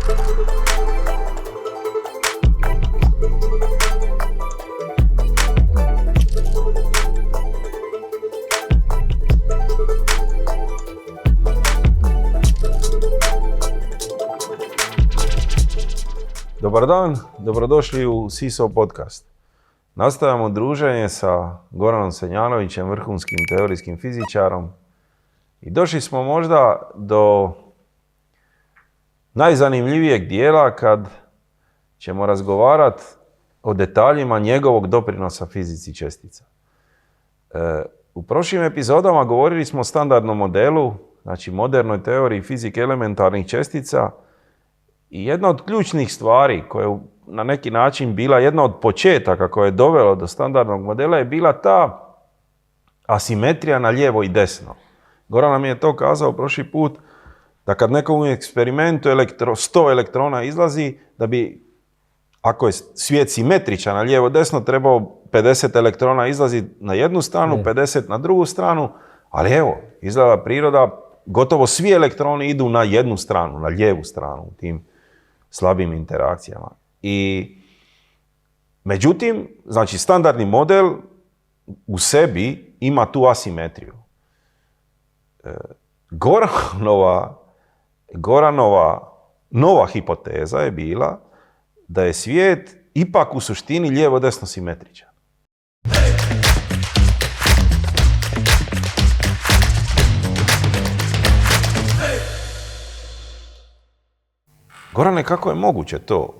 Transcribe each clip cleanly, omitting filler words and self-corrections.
Dobar dan, dobrodošli u SISO podcast. Nastavljamo druženje sa Goranom Senjanovićem, vrhunskim teorijskim fizičarom. I došli smo možda do najzanimljivijeg dijela kad ćemo razgovarati o detaljima njegovog doprinosa fizici čestica. U prošlim epizodama govorili smo o standardnom modelu, znači modernoj teoriji fizike elementarnih čestica. I jedna od ključnih stvari koja je na neki način bila jedna od početaka koja je dovela do standardnog modela je bila ta asimetrija na lijevo i desno. Goran nam je to kazao prošli put da kad nekom u eksperimentu 100 elektrona izlazi, da bi, ako je svijet simetričan na lijevo i desno, trebao 50 elektrona izlazi na jednu stranu, 50 na drugu stranu, ali evo, izgleda priroda, gotovo svi elektroni idu na jednu stranu, na lijevu stranu u tim slabim interakcijama. Međutim, znači standardni model u sebi ima tu asimetriju. Goranova nova hipoteza je bila da je svijet ipak u suštini lijevo-desno simetričan. Gorane, kako je moguće to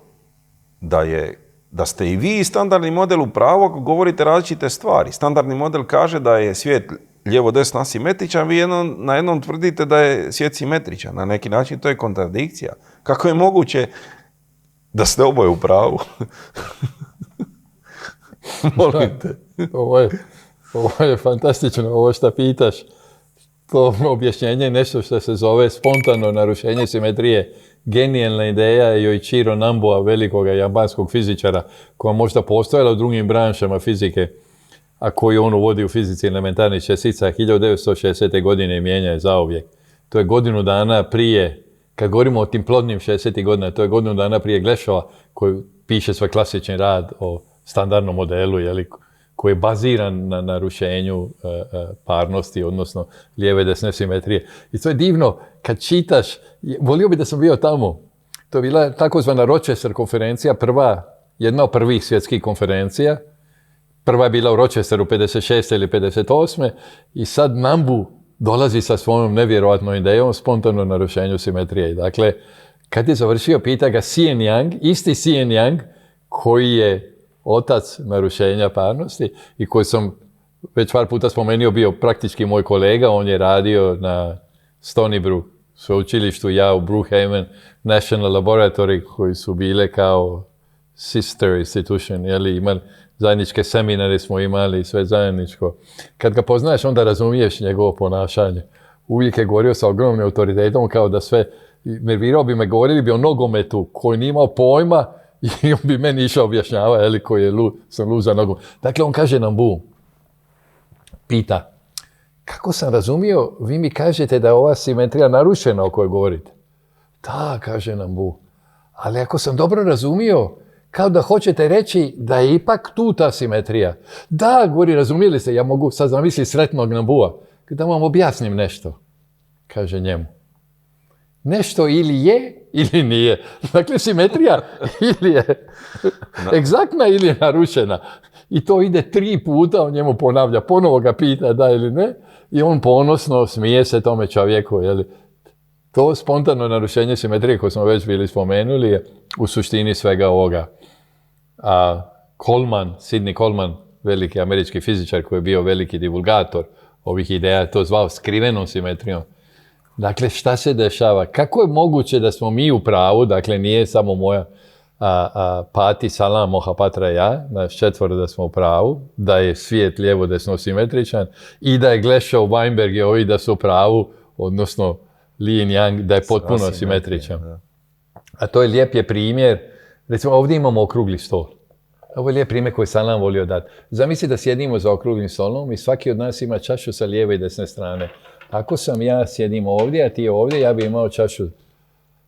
da ste i vi standardni model u pravu ako govorite različite stvari? Standardni model kaže da je svijet lijevo-desno asimetričan, vi na jednom tvrdite da je svijet simetričan. Na neki način to je kontradikcija. Kako je moguće da ste oboje u pravu? Molim te. Ovo je fantastično, ovo što pitaš. To objašnjenje je nešto što se zove spontano narušenje simetrije. Genijalna ideja je Yoichiro Namboa, velikoga japanskog fizičara, koja možda postojala u drugim branšama fizike, a koju on uvodi u fizici elementarnih čestica 1960. godine i mijenja je zauvijek. To je godinu dana prije, kad govorimo o tim plodnim 60. godina, to je godinu dana prije Glešova, koji piše svoj klasični rad o standardnom modelu, koji je baziran na narušenju parnosti, odnosno lijeve i desne simetrije. I to je divno, kad čitaš, volio bi da sam bio tamo. To je bila takozvana Rochester konferencija, jedna od prvih svjetskih konferencija. Prva je bila u Rochesteru 56. ili 58. I sad Nambu dolazi sa svojom nevjerojatnom idejom spontano narušenju simetrije. Dakle, kad je završio, pita ga Sien Yang, isti Sien Yang, koji je otac narušenja parnosti i koji sam već par puta spomenuo, bio praktički moj kolega. On je radio na Stony Brook sveučilištu, ja u Brookhaven National Laboratory, koji su bile kao sister institution, imali zajedničke seminare smo imali, sve zajedničko. Kad ga poznaješ, onda razumiješ njegovo ponašanje. Uvijek je govorio sa ogromnim autoritetom, kao da sve nervirao bi me, govorili bi o nogometu koji nije imao pojma, i on bi meni išao objašnjava, koji sam lud za nogu. Dakle, on kaže Nambu, pita, kako sam razumio, vi mi kažete da je ova simetrija narušena o kojoj govorite? Da, kaže Nambu, ali ako sam dobro razumio, kao da hoćete reći da je ipak tu ta simetrija. Da, govori, razumijeli ste, ja mogu sad zamisliti sretnog Nambua, da vam objasnim nešto, kaže njemu. Nešto ili je ili nije. Dakle, simetrija ili je egzaktna ili je narušena. I to ide 3 puta, on njemu ponavlja, ponovo ga pita da ili ne, i on ponosno smije se tome čovjeku. To spontano narušenje simetrije koje smo već bili spomenuli je u suštini svega ovoga. A Sidney Coleman, veliki američki fizičar koji je bio veliki divulgator ovih ideja, to zvao skrivenom simetrijom. Dakle, šta se dešava? Kako je moguće da smo mi u pravu, dakle nije samo moja Pati, Salam, Mohapatra i ja, nas 4 da smo u pravu, da je svijet lijevo-desno simetričan i da je Glešov, Weinberg i ovi da su u pravu, odnosno Li i Yang, da je potpuno simetričan. A to je lijep primjer. Recimo, ovdje imamo okrugli stol. Ovo je lijep primjer koji sam nam volio dati. Zamisli da sjedimo za okruglim stolom i svaki od nas ima čašu sa lijeve i desne strane. Ako sam ja sjedim ovdje, a ti ovdje, ja bi imao čašu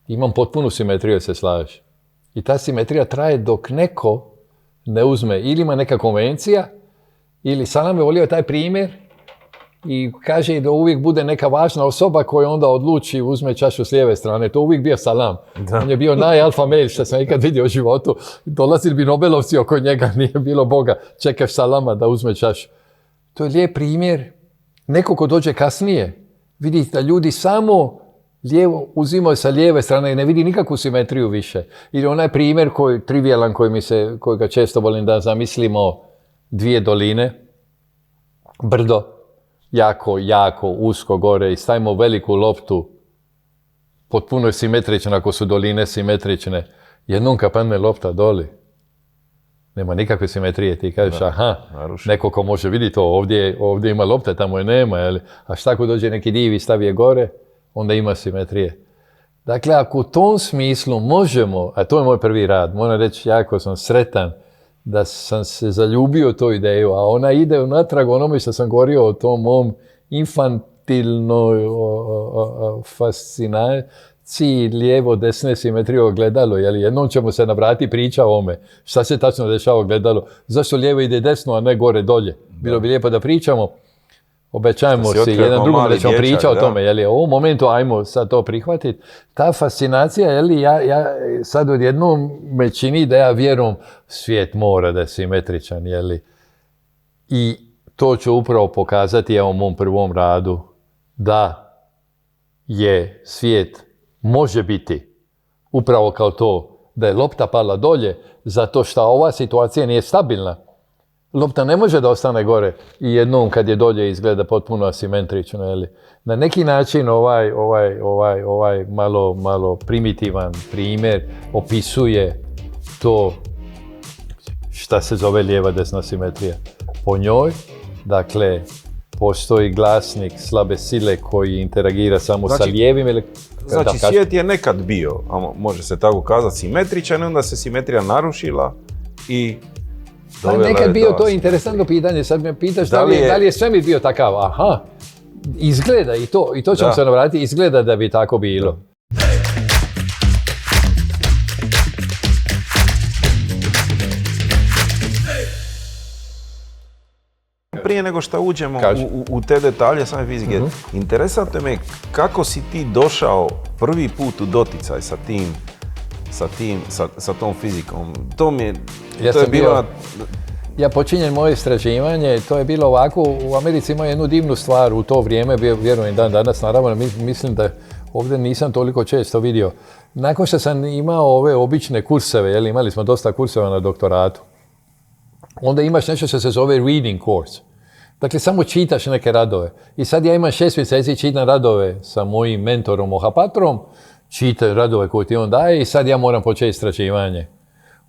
imam potpunu simetriju, se slažeš. I ta simetrija traje dok neko ne uzme, ili ima neka konvencija, ili Salam je volio taj primjer i kaže da uvijek bude neka važna osoba koja onda odluči uzme čašu s lijeve strane. To uvijek bio Salam. Da. On je bio najalfa mail što sam ikad vidio u životu. Dolazili bi Nobelovci oko njega, nije bilo Boga. Čekaš Salama da uzme čašu. To je lijep primjer. Neko ko dođe kasnije, vidi da ljudi samo lijevo uzimaju sa lijeve strane i ne vidi nikakvu simetriju više. Ili onaj primjer trivialan kojega često volim da zamislimo, dvije doline, brdo, jako usko gore i stavimo veliku loptu, potpuno je simetrična ako su doline simetrične. Jednom kad padne lopta doli, nema nikakve simetrije, ti kažeš aha, neko ko može vidjeti to, ovdje ima lopta, tamo je nema, jel? A šta ako dođe neki div i stavi je gore, onda ima simetrije. Dakle, ako u tom smislu možemo, a to je moj prvi rad, moram reći, jako sam sretan da sam se zaljubio u tu ideju, a ona ide unatrag onome što sam govorio o tom mom infantilnoj fascinaciji lijevo-desne simetrije ogledalo. Jel? Jednom ćemo se navrati priča o ome. Šta se tačno dešava ogledalo? Zašto lijevo ide desno, a ne gore dolje? Bilo bi lijepo da pričamo. Obećajmo si jedan drugom da ćemo pričati o tome. Jel? U ovom momentu ajmo sad to prihvatiti. Ta fascinacija, jel? Ja sad odjednom me čini da ja vjerujem svijet mora da je simetričan. Jel? I to ću upravo pokazati u mom prvom radu, da je svijet može biti upravo kao to, da je lopta pala dolje, zato što ova situacija nije stabilna. Lopta ne može da ostane gore i jednom kad je dolje izgleda potpuno asimetrično. Jeli? Na neki način ovaj malo primitivan primjer opisuje to šta se zove lijeva desna simetrija. Po njoj, dakle, postoji glasnik slabe sile koji interagira samo sa lijevim ili... Znači, svijet je nekad bio, a može se tako kazati, simetričan, onda se simetrija narušila i... nekad bio, to je interesantno pitanje, sad me pitaš da li je svemir bio takav, aha, izgleda i to ćemo se navratiti, izgleda da bi tako bilo. Prije nego što uđemo u te detalje same fizike, interesantno me kako si ti došao prvi put u doticaj sa tom fizikom. Ja počinjem moje istraživanje, to je bilo ovako, u Americi ima jednu divnu stvar u to vrijeme, vjerujem dan danas, naravno mislim da ovdje nisam toliko često vidio. Nakon što sam imao ove obične kurseve, imali smo dosta kurseva na doktoratu, onda imaš nešto što se zove reading course. Dakle, samo čitaš neke radove. I sad ja imam 6 mjeseci, čitam radove sa mojim mentorom Mohapatrom, čitam radove koje ti on daje i sad ja moram početi istraživanje.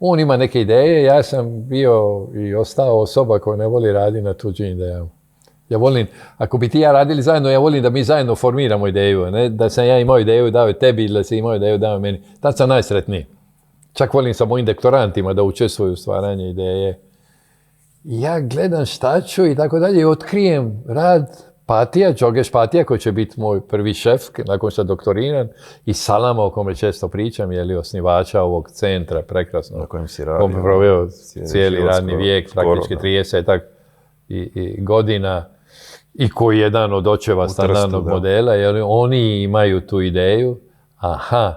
On ima neke ideje, ja sam bio i ostao osoba koja ne voli raditi na tuđim idejama. Ja volim, ako bi ti ja radili zajedno, ja volim da mi zajedno formiramo ideju, ne? Da sam ja imao ideju dao tebi ili da si imao ideju dao meni. Tad sam najsretniji. Čak volim sa mojim doktorantima da učestvuju u stvaranju ideje. Ja gledam šta ću i tako dalje i otkrijem rad Patija, Jogeš Patija, koji će biti moj prvi šef nakon što doktoriram, i Salama, o kome često pričam, osnivača ovog centra prekrasno. Na kojem si radio. Proveo cijeli radni vijek, praktički 30 i godina, i koji je jedan od očeva standardnog modela. Oni imaju tu ideju, aha,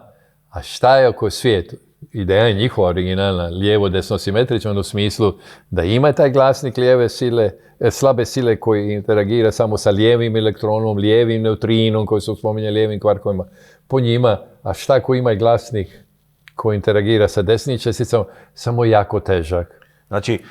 a šta je oko svijetu? Ideja je njihova originalna, lijevo-desno simetrično u smislu da ima taj glasnik lijeve sile, slabe sile koji interagira samo sa lijevim elektronom, lijevim neutrinom koji su spominjali, lijevim kvarkovima. Po njima, a šta ako ima i glasnik koji interagira sa desnim česticama, samo jako težak. Znači,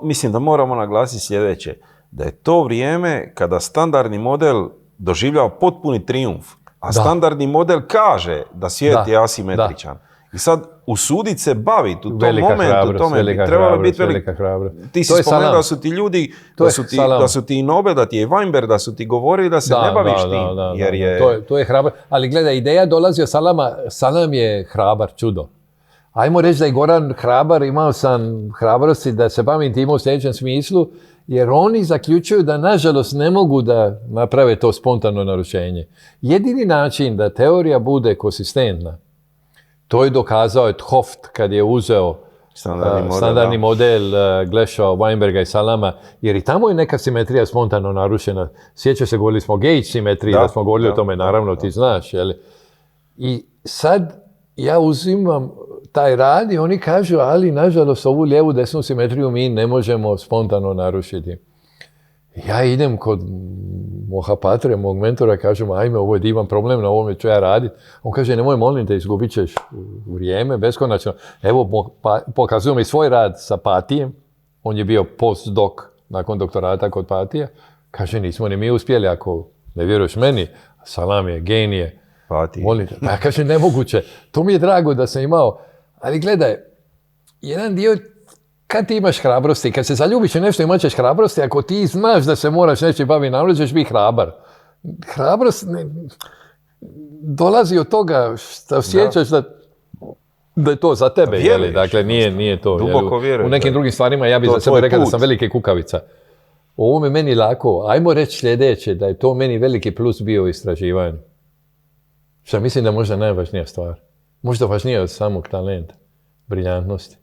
mislim da moramo naglasiti sljedeće, da je to vrijeme kada standardni model doživljava potpuni trijumf, a standardni model kaže da svijet je asimetričan. I sad usuditi se baviti u tom momentu, tome bi trebalo biti velika hrabrost. Ti si spomenuo da su ti ljudi, da su ti Nobel, da ti je Weinberg, da su ti govorili da se ne baviš tim. To je hrabar. Ali gledaj, ideja dolazi od Salama. Salam je hrabar, čudo. Ajmo reći da je Goran hrabar, imao sam hrabrosti da se bavim tim u sljedećem smislu, jer oni zaključuju da nažalost ne mogu da naprave to spontano narušenje. Jedini način da teorija bude konsistentna, to je dokazao je Hooft kad je uzeo standardni model Glesha, Weinberga i Salama, jer i tamo je neka simetrija spontano narušena. Sjeća se, govorili smo o gauge simetriji, da smo govorili o tome, naravno, ti znaš. Jeli? I sad ja uzimam taj rad i oni kažu, ali nažalost ovu lijevu desnu simetriju mi ne možemo spontano narušiti. Ja idem kod Mohapatre, mog mentora, kažem, ajme, ovo je divan problem, na ovome ću ja raditi. On kaže, nemoj, molim te, izgubit ćeš vrijeme, beskonačno. Evo, pokazujem i svoj rad sa Patijem. On je bio postdoc nakon doktorata kod Patija. Kaže, nismo ni mi uspjeli, ako ne vjeruješ meni, Salam je genije. Patije. Molim te. Ja kažem, nemoguće. To mi je drago da sam imao. Ali gledaj, jedan dio, kad ti imaš hrabrosti, kad se zaljubiš u nešto imat ćeš hrabrosti, ako ti znaš da se moraš nečim baviti, naravno ćeš biti hrabar. Hrabrost dolazi od toga što osjećaš da je to za tebe. Jeli? Dakle, nije to. Duboko vjerujem. U nekim drugim stvarima ja bih za sebe rekao da sam veliki kukavica. Ovo je meni lako. Ajmo reći sljedeće, da je to meni veliki plus bio u istraživanju. Što mislim da je možda najvažnija stvar. Možda važnija od samog talenta, briljantnosti.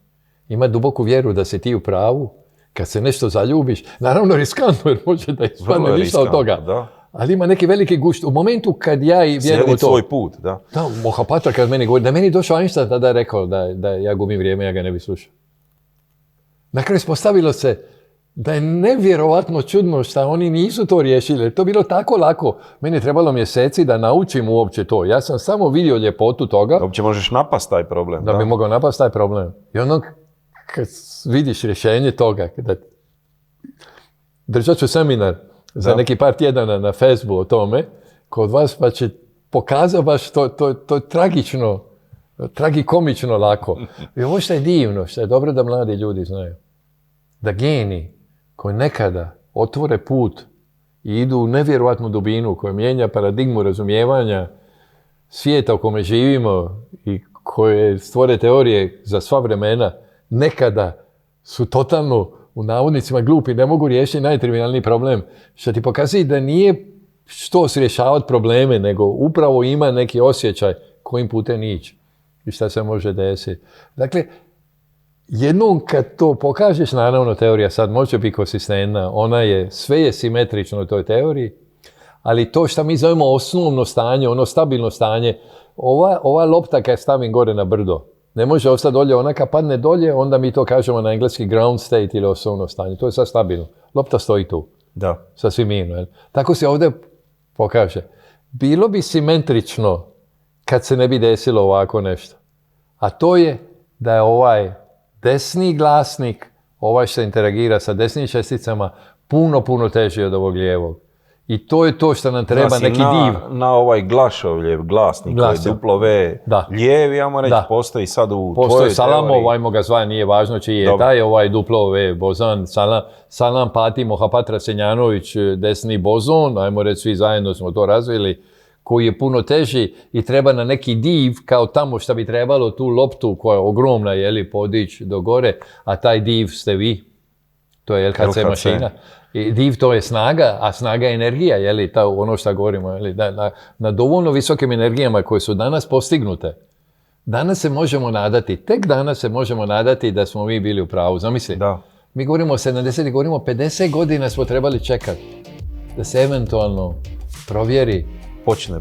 Ima duboku vjeru da si ti u pravu, kad se nešto zaljubiš, naravno riskantno jer može da ispadne ništa od toga. Da. Ali ima neki veliki gušt. U momentu kad ja i vjerujem u to... svoj put, da. Da, Mohapatra kad meni govori, da meni došao Einstein, tada je rekao da ja gubim vrijeme, ja ga ne bi slušao. Na kraju ispostavilo se da je nevjerovatno čudno što oni nisu to riješili. To bilo tako lako. Meni je trebalo mjeseci da naučim uopće to. Ja sam samo vidio ljepotu toga. Da uopće možeš napast taj problem. Da bi mogao napast taj problem. I ono, kad vidiš rješenje toga, držat ću seminar za neki par tjedana na Facebooku o tome, kod vas pa će pokazati baš to tragično, tragikomično lako. I ovo što je divno, što je dobro da mladi ljudi znaju. Da geni koji nekada otvore put i idu u nevjerojatnu dubinu koja mijenja paradigmu razumijevanja svijeta u kome živimo i koje stvore teorije za sva vremena, nekada su totalno u navodnicima glupi, ne mogu riješiti najtrivijalniji problem. Što ti pokazuje da nije što rješavati probleme, nego upravo ima neki osjećaj kojim putem ići i šta se može desiti. Dakle, jednom kad to pokažeš, naravno teorija sad može biti konsistentna, sve je simetrično u toj teoriji, ali to što mi zovemo osnovno stanje, ono stabilno stanje, ova lopta kad stavim gore na brdo, ne može ostati dolje, ona kad padne dolje, onda mi to kažemo na engleski ground state ili osnovno stanje, to je sad stabilno. Lopta stoji tu, sasvim mirno. Tako se ovdje pokaže. Bilo bi simetrično kad se ne bi desilo ovako nešto. A to je da je ovaj desni glasnik, ovaj što interagira sa desnim česticama, puno teži od ovog lijevog. I to je to što nam treba, znači, neki div. Na ovaj Glašovljev glasnik, koji je duplo V, lijevi, ja reći, postoji sad u tvojoj teoriji. Postoji Salamov, ajmo ga zvati, nije važno čiji je taj ovaj duplo V bozon. Salam, Pati, Mohapatra, Senjanović, desni bozon, ajmo reći, svi zajedno smo to razvili, koji je puno teži i treba na neki div, kao tamo što bi trebalo tu loptu koja je ogromna, podići do gore, a taj div ste vi. To je LHC mašina. I div to je snaga, a snaga je energija, ono što govorimo, na dovoljno visokim energijama koje su danas postignute. Danas se možemo nadati, tek danas se možemo nadati da smo mi bili u pravu. Zamisli, mi govorimo o 70, govorimo o 50 godina smo trebali čekati da se eventualno provjeri. Počne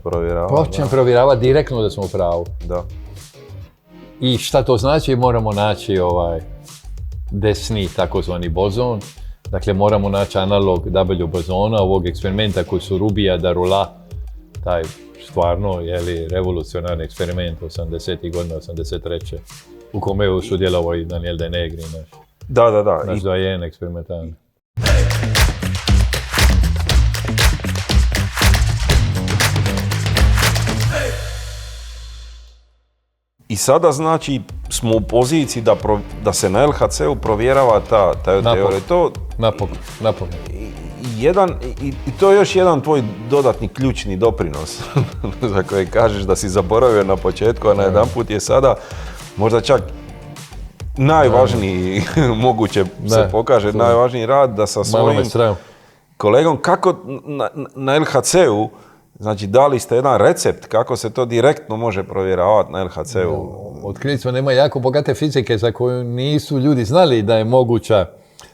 provjeravati direktno da smo u pravu. Da. I šta to znači? Moramo naći desni takozvani bozon. Dakle, moramo naći analog W bozona, ovog eksperimenta koji su Rubija Darula, taj stvarno revolucionarni eksperiment 80. godina, 83. u kome je sudjelovao i Daniel De Negri, naš doajen eksperimentalni. I sada, znači, smo u poziciji da se na LHC-u provjerava ta teorija. Napokon. I to je još jedan tvoj dodatni ključni doprinos za koje kažeš da si zaboravio na početku, a na jedan put je sada možda čak najvažniji moguće se pokaže, najvažniji rad da sa Malo me svojim sram. kolegom, kako na LHC-u, znači dali ste jedan recept kako se to direktno može provjeravati na LHC-u. Otkrili smo nema jako bogate fizike za koju nisu ljudi znali da je moguća,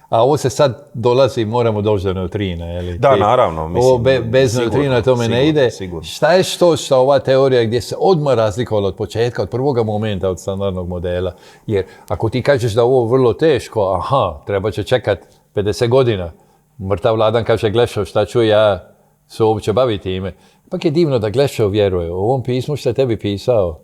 a ovo se sad dolazi, moramo doći do neutrina. Da, naravno. Mislim, ovo bez neutrina tome ne ide. Sigurno. Šta je što ova teorija gdje se odmah razlikovala od početka, od prvoga momenta, od standardnog modela? Jer ako ti kažeš da ovo vrlo teško, aha, treba će čekat 50 godina. Mrtav Vladan kaže, Glešov, šta ću ja se uopće baviti ime? Pak je divno da Glešov vjeruje. U ovom pismu što je tebi pisao,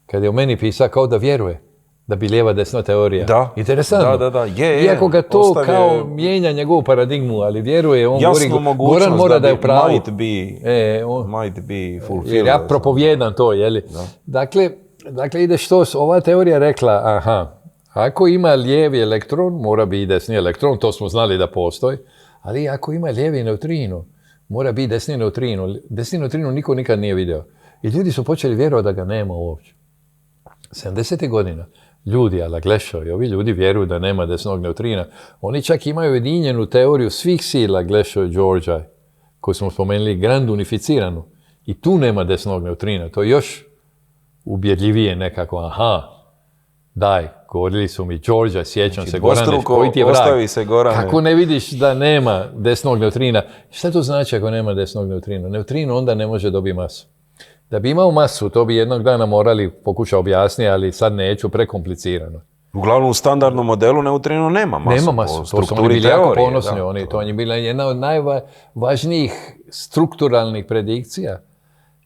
kad je o meni pisao, kao da vjeruje da bi lijeva desna teorija. Da. Interesantno. Da. Iako ga to Ostavlja kao mijenja njegovu paradigmu, ali vjeruje, on jasnu govori, mogućnost Goran mora da je u pravu. Might be fulfilled. Jer ja propovijedam to, jeli? Dakle, ide što ova teorija rekla, aha, ako ima lijevi elektron, mora biti i desni elektron, to smo znali da postoji, ali ako ima lijevi neutrino, mora biti desni neutrino. Desni neutrino niko nikad nije vidio. I ljudi su počeli vjerovati da ga nema uopće. 70. godina ljudi, ala Glešovi, ovi ljudi vjeruju da nema desnog neutrina. Oni čak imaju ujedinjenu teoriju svih sila Glešov i Georgi, koju smo spomenuli, grand unificiranu. I tu nema desnog neutrina. To je još ubjedljivije nekako. Aha, daj, govorili su mi Georgi, sjećam se, Gorane, koji ti je vrag? Se, Gorane. Kako ne vidiš da nema desnog neutrina? Šta to znači ako nema desnog neutrina? Neutrino onda ne može dobiti masu. Da bi imao masu, to bi jednog dana morali pokušati objasniti, ali sad neću, prekomplicirano. Uglavnom u standardnom modelu neutrino nema masu. Nema masu, to su oni bili jako ponosni. To je bila jedna od najvažnijih strukturalnih predikcija.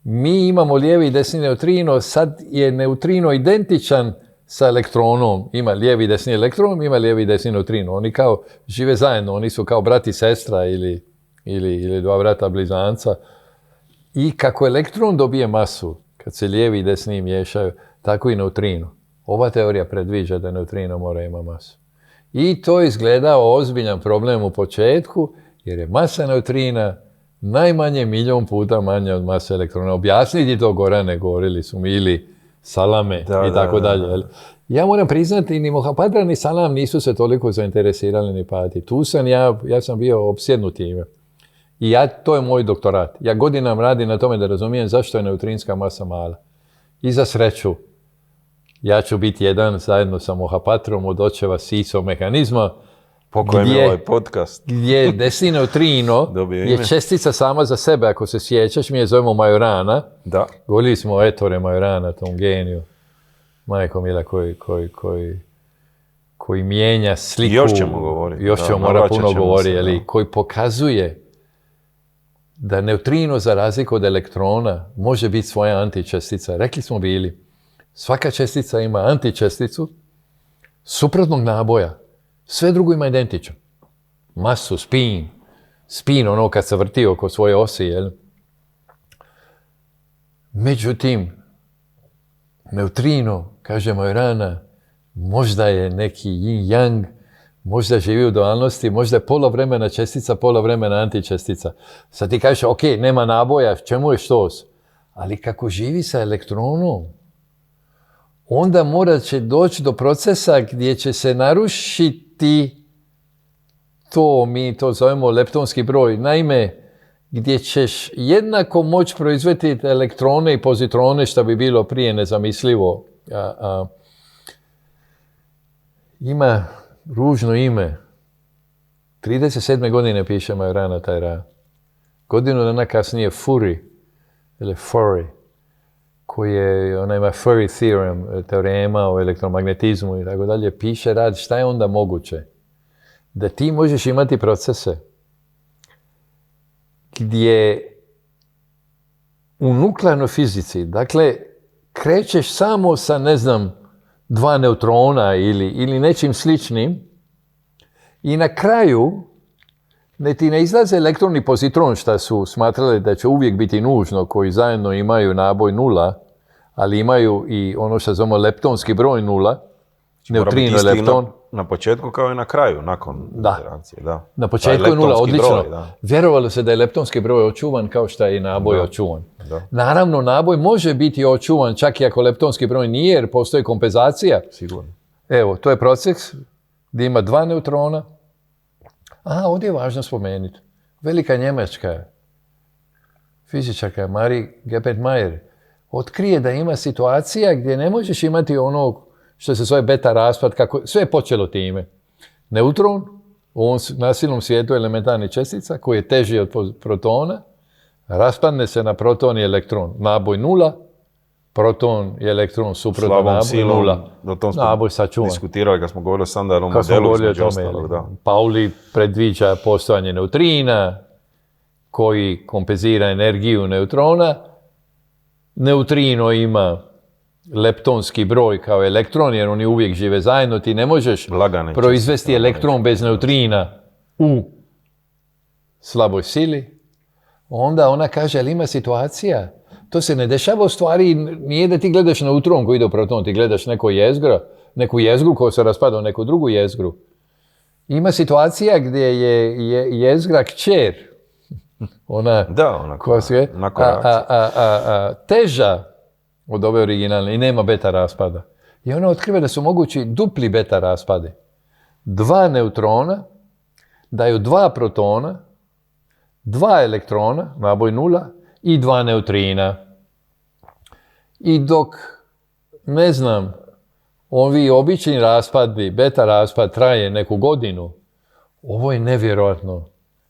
Mi imamo lijevi i desni neutrino, sad je neutrino identičan sa elektronom. Ima lijevi i desni elektron, ima lijevi i desni neutrino. Oni kao žive zajedno, oni su kao brat i sestra ili dva brata blizanca. I kako elektron dobije masu, kad se lijevi i desni miješaju, tako i neutrino. Ova teorija predviđa da neutrino mora imati masu. I to je izgledao ozbiljan problem u početku, jer je masa neutrina najmanje 1.000.000 puta manja od mase elektrona. Objasniti to, Gorane, govorili su mi, ili Salame i tako dalje. Ja moram priznati, ni Mohapadra ni Salam nisu se toliko zainteresirali ni pati. Tu sam ja sam bio opsjednut time. I to je moj doktorat. Ja godinama radim na tome da razumijem zašto je neutrinska masa mala. I za sreću, ja ću biti jedan zajedno sa Mohapatrom od očeva SISO mehanizma, po kojem je ovaj podcast. Gdje desni neutrino je čestica sama za sebe, ako se sjećaš, mi je zovemo Majorana. Da. Govorili smo o Ettore Majorana, tom geniju. Majko mila koji mijenja sliku. Još ćemo govoriti. Još ćemo mora puno govoriti, koji pokazuje da neutrino, za razliku od elektrona, može biti svoja antičestica. Rekli smo bili, svaka čestica ima antičesticu suprotnog naboja. Sve drugo ima identičan. Masu, spin. Spin, ono kad se vrti oko svoje osi, jel? Međutim, neutrino, kaže Majorana, možda je neki yin-yang, možda živi u dualnosti, možda je pola vremena čestica, pola vremena antičestica. Sad ti kažeš, ok, nema naboja, čemu je štos? Ali kako živi sa elektronom, onda morat će doći do procesa gdje će se narušiti to, mi to zovemo leptonski broj. Naime, gdje ćeš jednako moći proizvesti elektrone i pozitrone, što bi bilo prije nezamislivo. Ima ružno ime. 37. godine piše Majorana taj rad. Godinu dana kasnije Furry, ili Furry, koji je, ona ima Furry theorem, teorema o elektromagnetizmu i tako dalje, piše rad šta je onda moguće. Da ti možeš imati procese gdje u nuklearnoj fizici, dakle, krećeš samo sa, ne znam, 2 neutrona ili nečim sličnim i na kraju ti ne izlaze elektron i pozitron, što su smatrali da će uvijek biti nužno, koji zajedno imaju naboj 0, ali imaju i ono što zovemo leptonski broj 0, neutrino i lepton. Na početku kao i na kraju, nakon interakcije. Da. Na početku je 0, odlično. Broj, vjerovalo se da je leptonski broj očuvan kao što je i naboj očuvan. Da. Naravno, naboj može biti očuvan čak i ako leptonski broj nije, jer postoji kompenzacija. Sigurno. Evo, to je proces gdje ima dva neutrona. Ovdje je važno spomenuti. Velika njemačka fizičarka Marie Geppert-Mayer otkrije da ima situacija gdje ne možeš imati ono što se zove beta raspad, sve je počelo time. Neutron u ovom nasilnom svijetu elementarnih čestica, koji je teži od protona, raspadne se na proton i elektron. Naboj nula, proton i elektron suprotan naboj nula. Naboj sačuvan. Diskutirali kad smo govorili o standardnom modelu između ostalog. Da. Pauli predviđa postojanje neutrina koji kompenzira energiju neutrona. Neutrino ima leptonski broj kao elektron, jer oni uvijek žive zajedno. Ti ne možeš proizvesti elektron bez neutrina u slaboj sili. Onda ona kaže, ali ima situacija. To se ne dešava u stvari, nije da ti gledaš neutron koji ide u proton, ti gledaš neku jezgru koja se raspada u neku drugu jezgru. Ima situacija gdje je jezgra kćer, ona teža od ove originalne i nema beta raspada. I ona otkriva da su mogući dupli beta raspade. Dva neutrona daju dva protona, dva elektrona, naboj nula, i dva neutrina. I dok, ne znam, ovi obični raspadi, beta raspad traje neku godinu, ovo je nevjerojatno.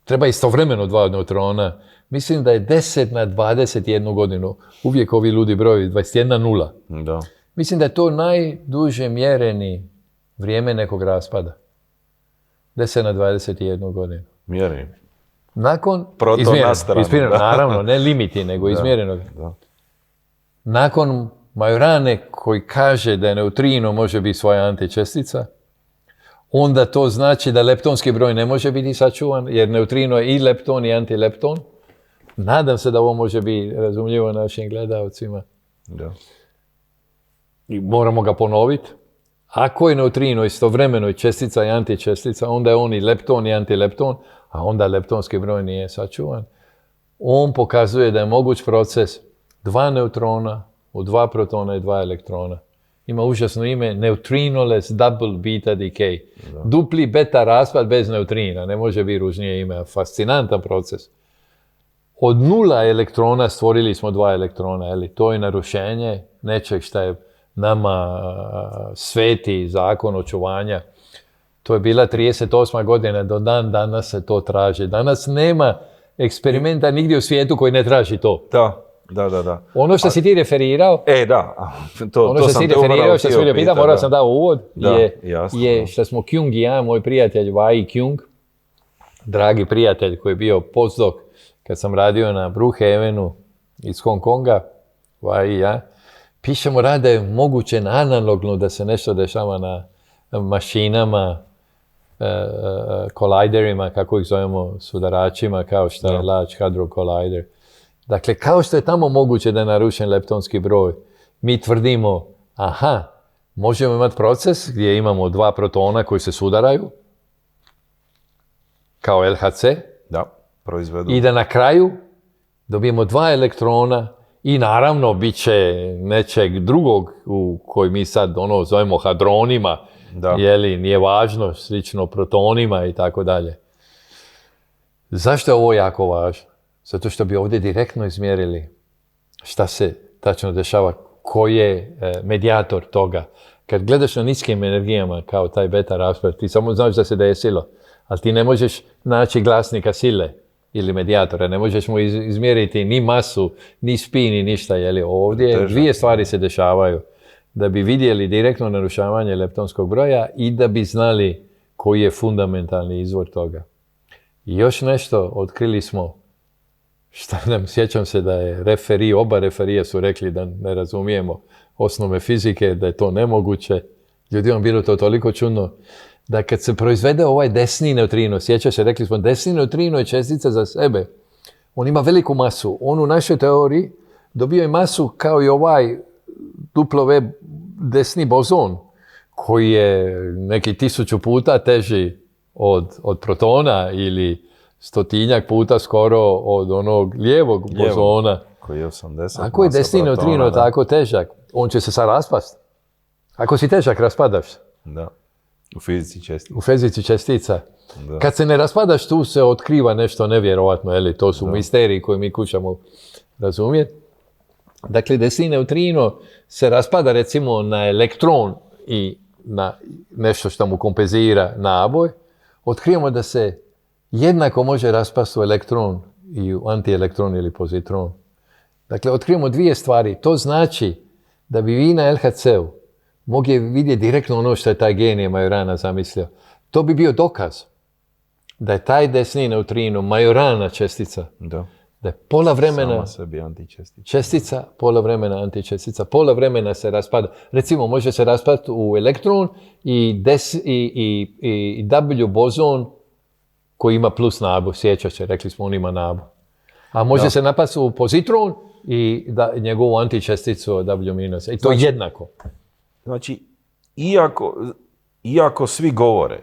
Treba istovremeno dva neutrona. Mislim da je 10 na 21 godinu. Uvijek ovi ludi brojevi, 21 nula. Da. Mislim da je to najduže mjereni vrijeme nekog raspada. 10 na 21 godinu. Mjereni. Nakon izmjereno, naravno, ne limiti, nego izmjereno. Da. Nakon Majorane koji kaže da je neutrino može biti svoja antičestica, onda to znači da leptonski broj ne može biti sačuvan, jer neutrino je i lepton i antilepton. Nadam se da ovo može biti razumljivo našim gledalcima. Da. I moramo ga ponoviti. Ako je neutrino istovremeno i čestica i antičestica, onda je on i lepton i antilepton, a onda leptonski broj nije sačuvan. On pokazuje da je moguć proces dva neutrona u dva protona i dva elektrona. Ima užasno ime Neutrinoless Double Beta Decay. Da. Dupli beta raspad bez neutrina. Ne može biti ružnije ime. Fascinantan proces. Od nula elektrona stvorili smo dva elektrona. Eli? To je narušenje nečeg što je nama sveti zakon očuvanja. To je bila 38. godina, do dan danas se to traži. Danas nema eksperimenta nigdje u svijetu koji ne traži to. Da. Ono što si ti referirao, to što si ti referirao, što sam pitao, morao sam dao uvod, jasno, je što smo Kyung i ja, moj prijatelj Wai Kyung, dragi prijatelj koji je bio postdoc kad sam radio na Brookhavenu iz Hong Konga, Wai i ja, pišemo rad da je moguće na analogno da se nešto dešava na mašinama, kolajderima, kako ih zovemo, sudaračima, kao što je Large Hadron Collider. Dakle, kao što je tamo moguće da je narušen leptonski broj, mi tvrdimo, možemo imati proces gdje imamo dva protona koji se sudaraju, kao LHC, proizvedu. I da na kraju dobijemo dva elektrona i naravno bit će nečeg drugog u koji mi sad zovemo hadronima, nije važno, slično protonima i tako dalje. Zašto je ovo jako važno? Zato što bi ovdje direktno izmjerili šta se tačno dešava, koji je medijator toga. Kad gledaš na niskim energijama, kao taj beta raspad, ti samo znaš da se desilo, ali ti ne možeš naći glasnika sile ili medijatora, ne možeš mu izmjeriti ni masu, ni spin, ni ništa. Ovdje dvije stvari se dešavaju. Da bi vidjeli direktno narušavanje leptonskog broja i da bi znali koji je fundamentalni izvor toga. I još nešto, otkrili smo, sjećam se da je oba referija su rekli da ne razumijemo osnove fizike, da je to nemoguće. Ljudima bilo to toliko čudno, da kad se proizvede ovaj desni neutrino, sjećaš se, rekli smo, desni neutrino je čestica za sebe. On ima veliku masu. On u našoj teoriji dobio je masu kao i ovaj W desni bozon, koji je neki 1000 puta teži od protona ili 100-tinjak puta skoro od onog lijevog bozona. Koji je 80. Ako je desni neutrino tako težak, on će se sad raspast. Ako si težak, raspadaš se. Da. U fizici čestica. U fizici čestica. Da. Kad se ne raspadaš, tu se otkriva nešto nevjerovatno, je li? To su misteriji koje mi kućamo razumjeti. Dakle, da si neutrino se raspada recimo na elektron i na nešto što mu kompenzira naboj, otkrivamo da se jednako može raspasti u elektron i u antielektron ili pozitron. Dakle, otkrivamo dvije stvari. To znači da bi vi na LHC-u mogli vidjeti direktno ono što je taj genije Majorana zamislio. To bi bio dokaz da je taj desni neutrino Majorana čestica. Da je pola vremena sama sebi antičestica. Čestica, pola vremena antičestica, pola vremena se raspada. Recimo, može se raspadati u elektron i W bozon koji ima plus nabu. Sjećaš se, rekli smo on ima nabu. A može se napasti u pozitron i njegovu antičesticu W minus. I to jednako. Znači, iako svi govore,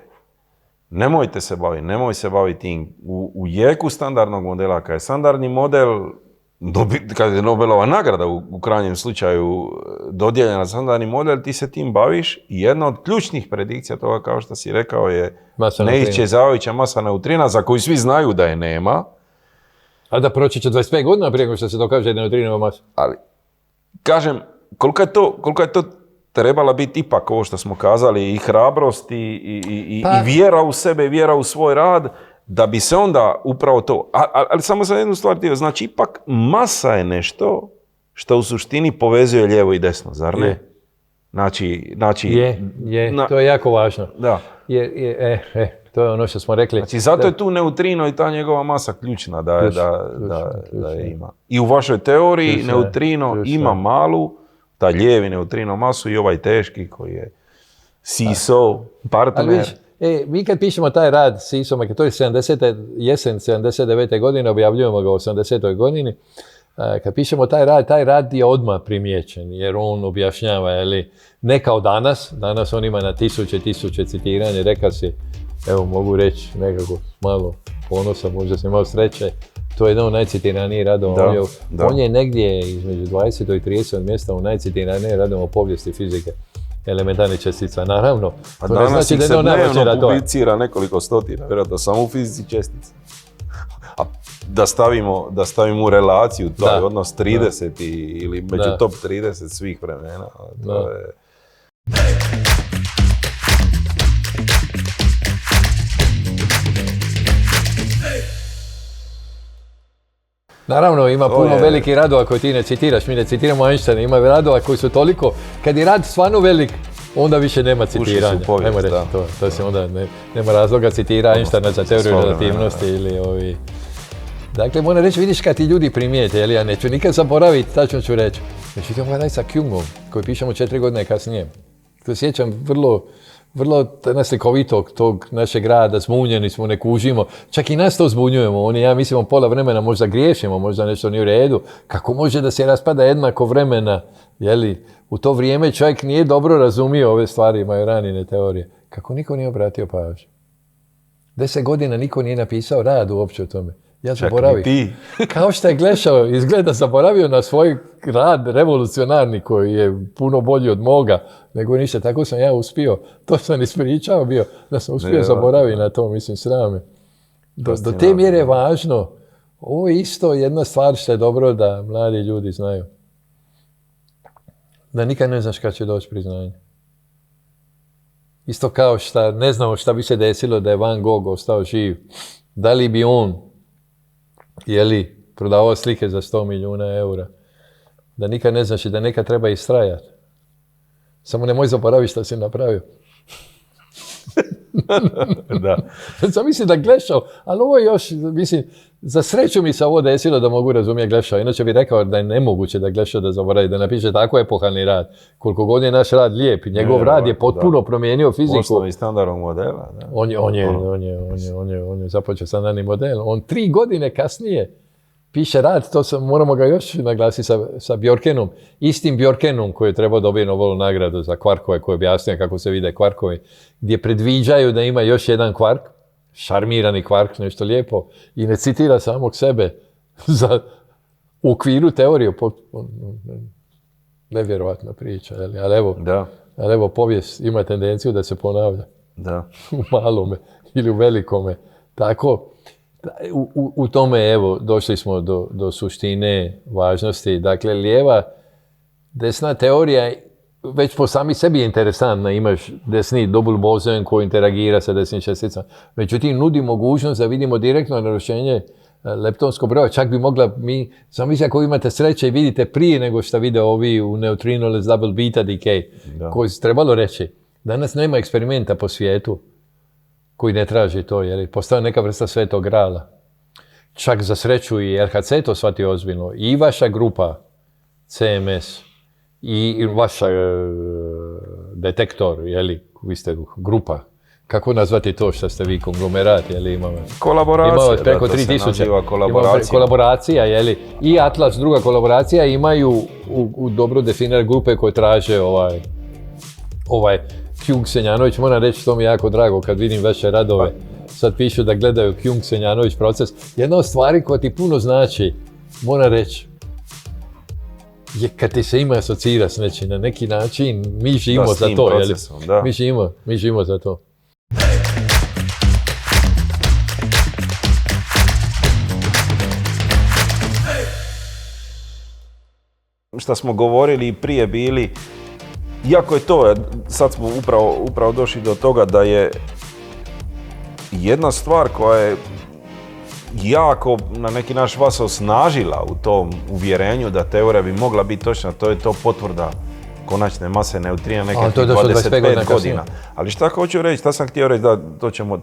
nemoj se baviti tim. U jeku standardnog modela, kad je standardni model, kad je Nobelova nagrada u krajnjem slučaju dodijeljena standardni model, ti se tim baviš i jedna od ključnih predikcija toga, kao što si rekao, je neiščezavajuća masa neutrina, za koju svi znaju da je nema. A da proći će 25 godina prije što se dokaže da je neutrinova masa. Ali, kažem, koliko je to trebala biti ipak ovo što smo kazali, i hrabrost i vjera u sebe, i vjera u svoj rad, da bi se onda upravo to... Ali samo za jednu stvar ti, znači ipak masa je nešto što u suštini povezuje lijevo i desno, zar ne? Je. Znači... To je jako važno. Da. To je ono što smo rekli. Znači, zato je tu neutrino i ta njegova masa ključna da je ima. I u vašoj teoriji neutrino ima malu, taj lijevi neutrino masu i ovaj teški koji je SISO, partner. Mi kad pišemo taj rad SISO, to je jesen 79. godine, objavljujemo ga u 80. godini. Kad pišemo taj rad je odmah primijećen, jer on objašnjava, ne kao danas on ima na tisuće citiranje, rekao si, evo mogu reći nekako malo ponosa, možda sam imao sreće, to je jedan od najcitiranijih radova. On je negdje između 20. i 30. mjesta u najcitiranijih radova o povijesti fizike elementarnih čestica. Naravno, to ne znači da je dnevno publicira nekoliko stotina, vjerojatno samo u fizici čestica. A da stavimo u relaciju taj odnos 30 ili među top 30 svih vremena. To je... Naravno, ima puno velikih radova koje ti ne citiraš, mi ne citiramo Einsteina, ima radova koji su toliko, kad je rad stvarno velik, onda više nema citiranja. Ajmo reći, to se onda nema razloga citira Einsteina za teoriju relativnosti ili ovi... Dakle, moram reći, vidiš kad ti ljudi primijete, ja neću nikad zaboraviti, tačno ću reći. Znači, idemo raditi sa Kungom, koji pišemo 4 godine kasnije. To sjećam vrlo naslikovitog tog našeg rada, zbunjeni smo, ne kužimo. Čak i nas to zbunjujemo. Ja mislim, pola vremena možda griješimo, možda nešto nije u redu. Kako može da se raspada jednako vremena? U to vrijeme čovjek nije dobro razumio ove stvari, Majoranine teorije. Kako niko nije obratio pažnju? 10 godina niko nije napisao rad uopće o tome. Ja zaboravim. Kao što je Glešao, izgleda zaboravio na svoj rad revolucionarni koji je puno bolji od moga, nego ništa. Tako sam ja uspio. To sam ispričao bio, da sam uspio zaboraviti na to, mislim, srame. Do te mjere je važno. Ovo je isto jedna stvar što je dobro da mladi ljudi znaju. Da nikad ne znaš kad će doći priznanje. Isto kao što ne znamo šta bi se desilo da je Van Gogh ostao živ. Da li bi on prodavao slike za 100 milijuna eura. Da nikad ne znaš i da nekad treba istrajati. Samo nemoj zaboraviti što si napravio. Da. Sam mislim da Glešao, ali ovo je još, mislim, za sreću mi se ovo desilo da mogu razumjeti Glešao. Inače bih rekao da je nemoguće da Glešao da zaboravi, da napiše tako epohalni rad. Koliko god je naš rad lijep, njegov rad je potpuno promijenio fiziku. Osnovi standardnog modela. Da. On je započeo standardni model. On 3 godine kasnije piše rad, moramo ga još naglasiti sa Bjorkenom. Istim Bjorkenom koji je trebao dobiti Nobelovu nagradu za kvarkove, koji objasnio kako se vide kvarkovi, gdje predviđaju da ima još jedan kvark, šarmirani kvark, nešto lijepo, i ne citira samog sebe u okviru teorije. Nevjerovatna priča, ali evo, Ali evo, povijest ima tendenciju da se ponavlja Da. u malome ili u velikome. Tako, u tome, evo, došli smo do suštine važnosti. Dakle, lijeva, desna teorija već po sami sebi je interesantna. Imaš desni double boson koji interagira sa desnim česticama. Međutim, nudi mogućnost da vidimo direktno narušenje leptonskog broja. Čak bi mogla zamislite ako imate sreće i vidite prije nego što vide ovi u neutrinoless double beta decay, koji se trebalo reći. Danas nema eksperimenta po svijetu koji ne traži to, jer postoji neka vrsta svetog grala. Čak za sreću i RHC to shvati ozbiljno. I vaša grupa CMS i vaš detektor, vi ste grupa. Kako nazvati to što ste vi konglomerat, imamo? Kolaboracija, preko da, to 3000. se naziva kolaboracija. Kolaboracija, i Atlas, druga kolaboracija, imaju u dobro definirane grupe koje traže Kjung-Senjanović. Moram reći, to mi je jako drago kad vidim vaše radove. Sad pišu da gledaju Kjung-Senjanović proces. Jedna od stvari koja ti puno znači, moram reći, je kad ti se ima asocira s nečim, na neki način mi živimo za to. Mi živimo za to. Šta smo govorili i prije bili, iako je to, sad smo upravo došli do toga da je jedna stvar koja je jako na neki način vas osnažila u tom uvjerenju da teorija bi mogla biti točna, to je to potvrda konačne mase neutrina nekakvih 25 godina. Ali šta hoću reći, šta sam htio reći, da to ćemo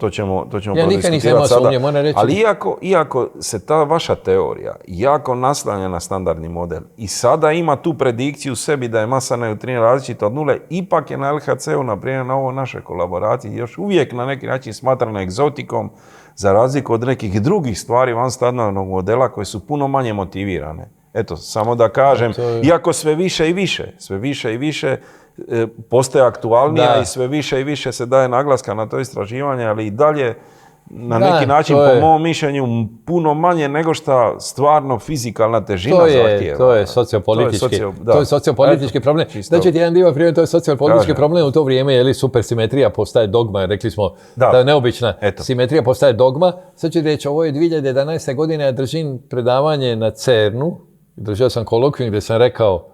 prodiskutirati sada. Ali iako se ta vaša teorija jako naslanja na standardni model i sada ima tu predikciju u sebi da je masa neutrina različita od nule, ipak je na LHC-u, naprimjer na ovoj našoj kolaboraciji, još uvijek na neki način smatrana egzotikom, za razliku od nekih drugih stvari van standardnog modela koje su puno manje motivirane. Eto, samo da kažem, iako sve više i više postaje aktualnija i sve više se daje naglaska na to istraživanje, ali i dalje na neki način, po mom mišljenju, puno manje nego što stvarno fizikalna težina zahtijeva. To je sociopolitički problem. Znači, jedan dio primjer, to je sociopolitički problem u to vrijeme, supersimetrija postaje dogma. Rekli smo da je neobična simetrija postaje dogma. Sad ću reći, ovo je 2011. godine, ja držim predavanje na CERN-u. Držao sam kolokvijum gdje sam rekao,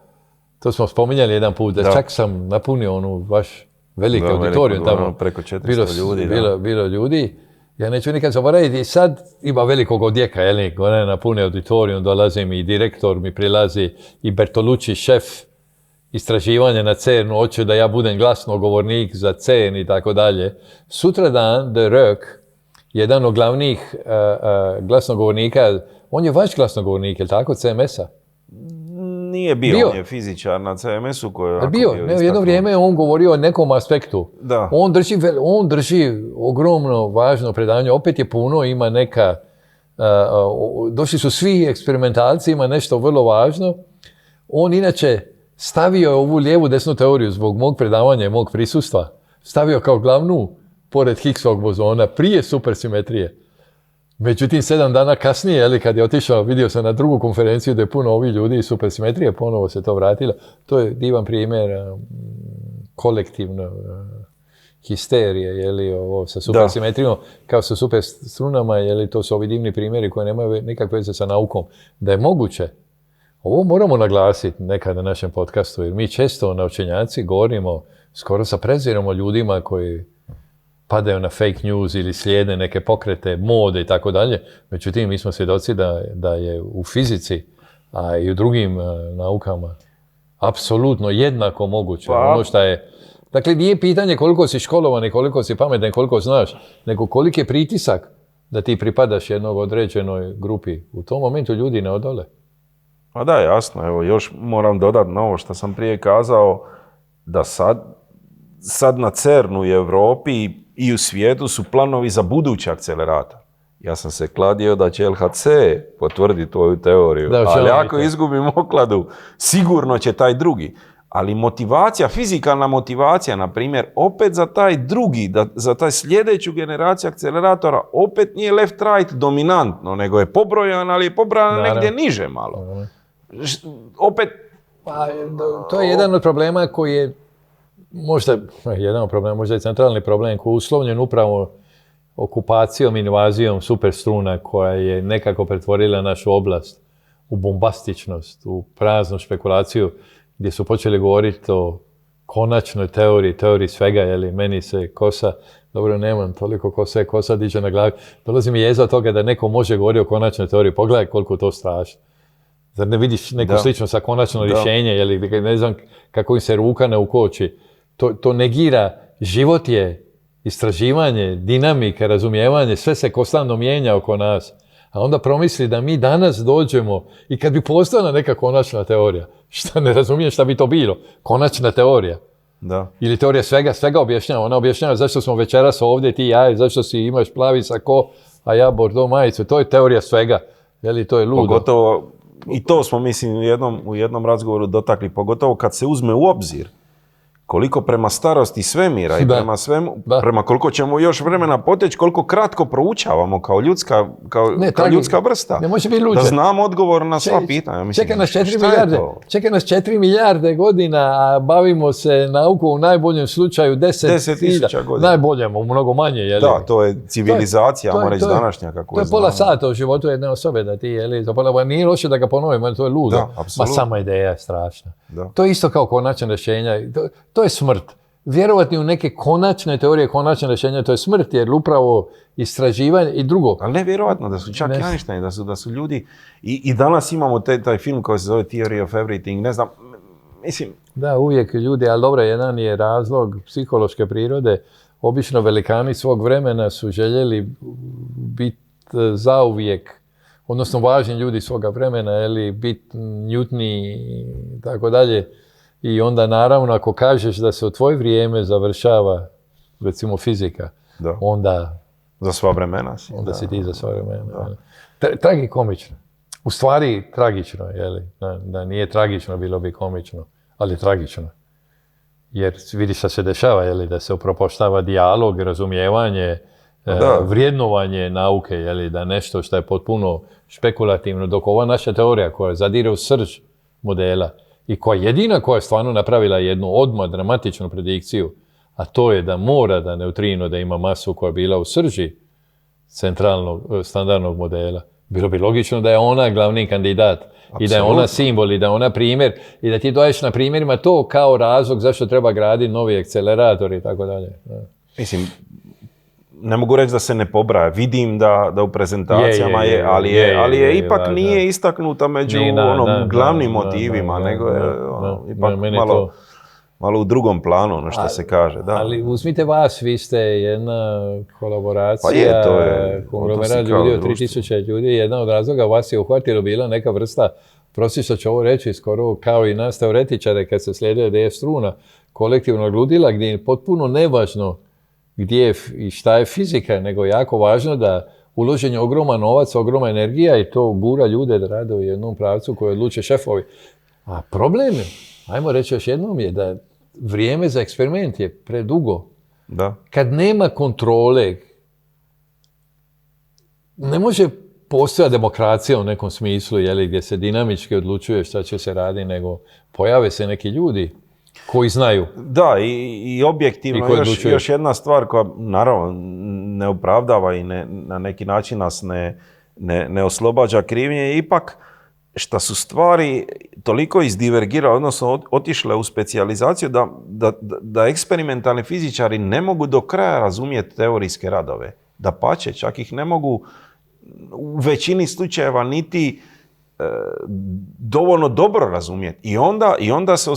to smo spominjali jedan put, da čak sam napunio onu vaš veliki auditoriju tamo. Preko 400 ljudi. Bilo ljudi. Ja neću nikad zaboraviti, i sad ima velikog odjeka, ona je napune auditorijum, dolazi mi i direktor, mi prilazi i Bertolucci, šef istraživanja na CERN-u, hoće da ja budem glasnogovornik za CERN i tako dalje. Sutradan, De Reuck, jedan od glavnih glasnogovornika, on je vaš glasnogovornik, je li tako, CMS-a? Nije bio, on je fizičar na CMS-u koji je bio jedno vrijeme on govorio o nekom aspektu. Da. On drži ogromno važno predavanje, opet je puno, ima neka, došli su svi eksperimentalci, ima nešto vrlo važno. On inače stavio ovu lijevu desnu teoriju zbog mog predavanja i mog prisustva, stavio kao glavnu pored Higgsovog bozona prije supersimetrije. Međutim, 7 dana kasnije, kad je otišao, vidio sam na drugu konferenciju da je puno ovih ljudi iz supersimetrije, ponovo se to vratilo. To je divan primjer kolektivne histerije, ovo sa supersimetrijom, kao sa superstrunama, to su ovi divni primjeri koji nemaju nikakve veze sa naukom. Da je moguće, ovo moramo naglasiti nekad na našem podcastu, jer mi često naučenjaci govorimo, skoro sa prezirom o ljudima koji padaju na fake news ili slijede neke pokrete, mode i tako dalje. Međutim, mi smo svjedoci da je u fizici, a i u drugim naukama, apsolutno jednako moguće. Ono što je, dakle, nije pitanje koliko si školovan i koliko si pametan i koliko znaš, nego koliki je pritisak da ti pripadaš jednog određenoj grupi. U tom momentu ljudi ne odole. Pa da, jasno. Evo, još moram dodati na ovo što sam prije kazao, da sad na CERN-u i Europi i u svijetu su planovi za budući akcelerator. Ja sam se kladio da će LHC potvrditi tvoju teoriju, ali ako izgubim okladu, sigurno će taj drugi. Ali motivacija, fizikalna motivacija, na primjer, opet za taj drugi, za taj sljedeću generaciju akceleratora, opet nije left-right dominantno, nego je pobrojan, ali je pobrojan negdje niže malo. Opet... Pa, to je jedan od problema koji je možda jedan problem, možda je centralni problem koji je uslovljen upravo okupacijom, invazijom superstruna koja je nekako pretvorila našu oblast u bombastičnost, u praznu špekulaciju gdje su počeli govoriti o konačnoj teoriji svega, jeli, meni se kosa, dobro, nemam toliko kosa diže na glavi. Dolazi mi jeza od toga da neko može govoriti o konačnoj teoriji. Pogledaj koliko to strašno. Zar ne vidiš neko slično sa konačno rješenje, jeli, ne znam kako im se ruka ne ukoči. To negira, život je istraživanje, dinamika, razumijevanje, sve se konstantno mijenja oko nas. A onda promisli da mi danas dođemo i kad bi postojala neka konačna teorija, šta ne razumijem šta bi to bilo, konačna teorija. Da. Ili teorija svega objašnjava. Ona objašnjava zašto smo večeras ovdje, ti ja, zašto si imaš plavi sako, a ja bordo majicu. To je teorija svega. Jeli, to je ludo. Pogotovo, i to smo mislim u jednom razgovoru dotakli, pogotovo kad se uzme u obzir koliko prema starosti svemira i prema svemu, prema koliko ćemo još vremena poteći, koliko kratko proučavamo kao ljudska vrsta. Ne može biti luđe. Da znamo odgovor na sva pitanja. Mislim, čeka nas 4 milijarde godina, a bavimo se nauku u najboljem slučaju 10.000 godina. Najboljem, mnogo manje. Jeli? Da, to je civilizacija, ajmo reći današnja. Kako to je pola sata u životu jedne osobe da ti, jeli, nije loše da ga ponovimo, to je ludo. Ma sama ideja je strašna. Da. To je isto kao konačna rješenja. To je smrt. Vjerovati u neke konačne teorije, konačne rješenja, to je smrt, jer upravo istraživanje i drugo. Ali nevjerojatno da su čak Einstein, da su ljudi, i danas imamo taj film koji se zove Theory of Everything, ne znam, mislim... Da, uvijek ljudi, ali dobro, jedan je razlog psihološke prirode. Obično velikani svog vremena su željeli biti zauvijek, odnosno važni ljudi svoga vremena, ili biti Newtoni i tako dalje. I onda naravno ako kažeš da se u tvoje vrijeme završava recimo fizika, onda... Za sva vremena si. Onda si ti za sva vremena. Tragikomično. U stvari tragično, jeli? Da nije tragično, bilo bi komično, ali tragično. Jer vidiš šta se dešava, jeli? Da se upropaštava dijalog, razumijevanje, vrijednovanje nauke, jeli? Da nešto što je potpuno špekulativno, dok ova naša teorija koja zadire u srž modela, i koja jedina koja je stvarno napravila jednu odmah dramatičnu predikciju, a to je da mora da neutrino da ima masu koja je bila u srži centralnog standardnog modela. Bilo bi logično da je ona glavni kandidat. Absolutno. I da je ona simbol i da je ona primjer i da ti daješ na primjerima to kao razlog zašto treba graditi novi akcelerator i tako dalje. Mislim, ne mogu reći da se ne pobraja. Vidim da u prezentacijama ali je ipak nije istaknuta među glavnim motivima, nego je ipak malo u drugom planu, ono što se kaže. Da. Ali uzmite vas, vi ste jedna kolaboracija, konglomerat ljudi od 3000 ljudi. Jedna od razloga vas je uhvatilo bila neka vrsta, prosječno ću ovo reći, skoro kao i nas teoretičare kad se slijede ideje struna, kolektivnog ludila, gdje je potpuno nevažno gdje je i šta je fizika, nego je jako važno da uložen je ogroman novac, ogromna energija i to gura ljude da rade u jednom pravcu koji odluče šefovi. A problem je, ajmo reći još jednom, je da vrijeme za eksperiment je predugo. Da. Kad nema kontrole, ne može postojati demokracija u nekom smislu, jeli, gdje se dinamički odlučuje šta će se raditi, nego pojave se neki ljudi koji znaju. Da, i objektivno još jedna stvar koja naravno ne opravdava i na neki način nas ne oslobađa krivnje je ipak što su stvari toliko izdivergirale, odnosno otišle u specijalizaciju da eksperimentalni fizičari ne mogu do kraja razumjeti teorijske radove. Dapače, čak ih ne mogu u većini slučajeva niti dovoljno dobro razumjeti. I onda se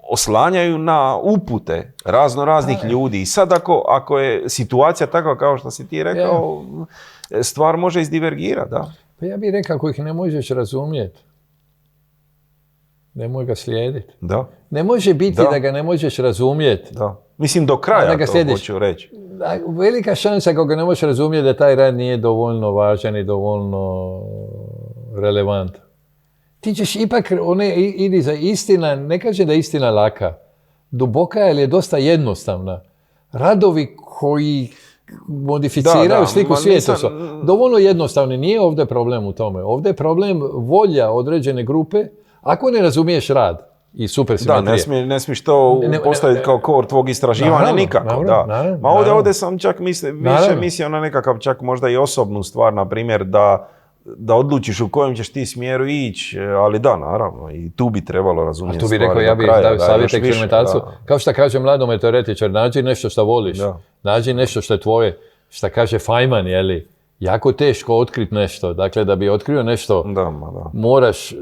oslanjaju na upute raznih ljudi. I sad ako je situacija takva kao što si ti rekao, stvar može izdivergirati, da. Pa ja bih rekao, ako ih ne možeš razumjeti, nemoj ga slijediti. Da. Ne može biti da ga ne možeš razumjeti. Da. Mislim, do kraja to hoću reći. Velika šansa ako ga ne možeš razumjeti da taj rad nije dovoljno važan i dovoljno relevantan. Ti ćeš ipak, idi za istina, ne kaže da je istina laka. Duboka je, ali je dosta jednostavna. Radovi koji modificiraju sliku svijeta su dovoljno jednostavni. Nije ovdje problem u tome. Ovdje je problem volja određene grupe. Ako ne razumiješ rad, i super Da, simetrije. ne smiješ to postaviti kao core tvog istraživanja Naravno, nikako. naravno. Ma ovdje sam čak više mislio na nekakav čak možda i osobnu stvar, na primjer da odlučiš u kojem ćeš ti smjeru ići, ali da, naravno, i tu bi trebalo razumjeti tu bi stvari rekao, ja bih dao savjet eksperimentalcu. Kao što kaže mladome teoretičar, nađi nešto što voliš, nađi nešto što je tvoje, što kaže Feynman, jeli, jako teško otkriti nešto. Dakle, da bi otkrio nešto, moraš